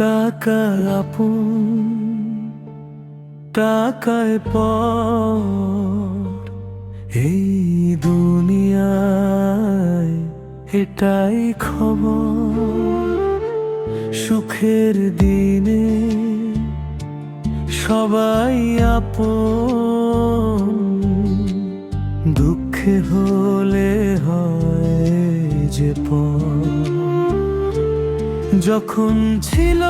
টাকা আপন, টাকায় পর, এই দুনিয়ায় এটাই খবর। সুখের দিনে সবাই আপন, দুঃখে হলে হয় যে পর। যখন ছিল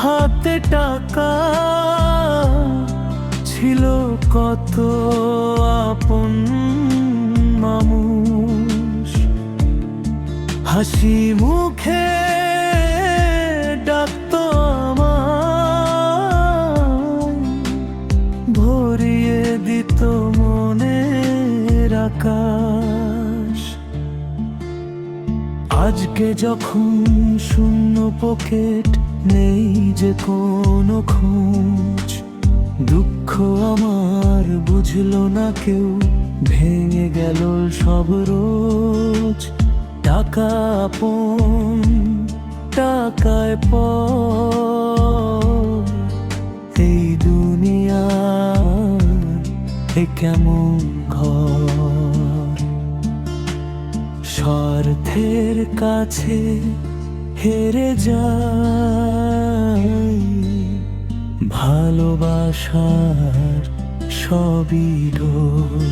হাতে টাকা, ছিল কত আপন মানুষ, হাসি মুখে ডাকতো আমায়, ভরিয়ে দিত মনের আকাশ। আজকে যখন শূন্য পকেট, নেই যে কোনো খোঁজ, দুঃখ আমার বুঝলো না কেউ, ভেঙে গেল সব রোজ। টাকা আপন, টাকায় পর, এই দুনিয়া এ কেমন ঘর। স্বার্থের কাছে হেরে যায় ভালোবাসার সবই ঢোল।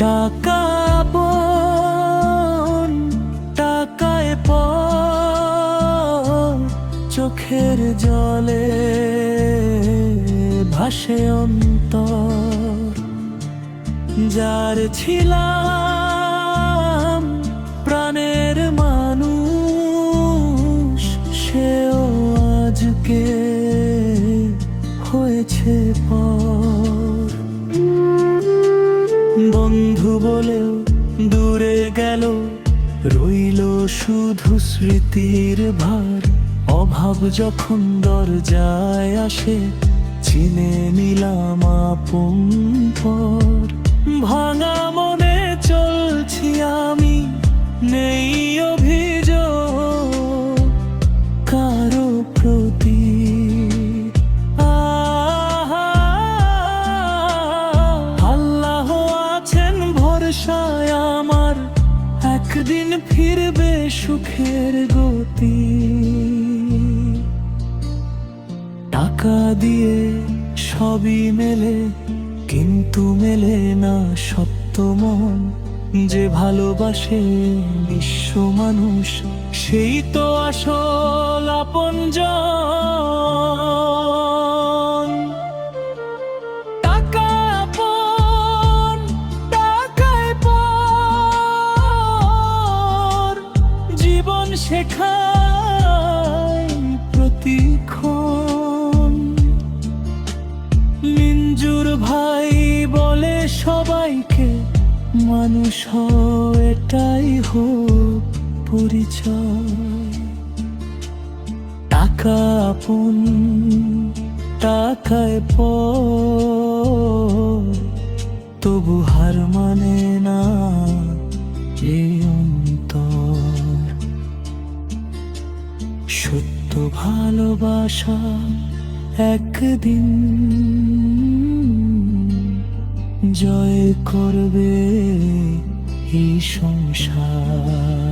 টাকা আপন, টাকায় পর, চোখের জলে ভাসে অন্তর। যার ছিলাম প্রাণের মানুষ, সেও আজকে হয়েছে পর। বন্ধু বলেও দূরে গেল, রইল শুধু স্মৃতির ভার। অভাব যখন দরজায় আসে, চিনে নিলাম আপন পর। ভাঙা মনে চলছি আমি, নেই অভিযোগ কারো প্রতি। আল্লাহ আছেন ভরসায় আমার, একদিন ফিরবে সুখের গতি। টাকা দিয়ে সবই মেলে, কিন্তু মেলে না সত্য মন। যে ভালোবাসে বিশ্ব মানুষ, সেই তো আসল আপনজন। টাকা আপন, টাকায় পর, জীবন শেখায় প্রতিক্ষণ। মিঞ্জুর ভাই বলে সবাইকে, মানুষ এটাই হোক পরিচয়। টাকা আপন, টাকায় পর, তবু হার মানে না এই অন্তর। সত্য ভালোবাসা একদিন জয় করবে এই সংসার।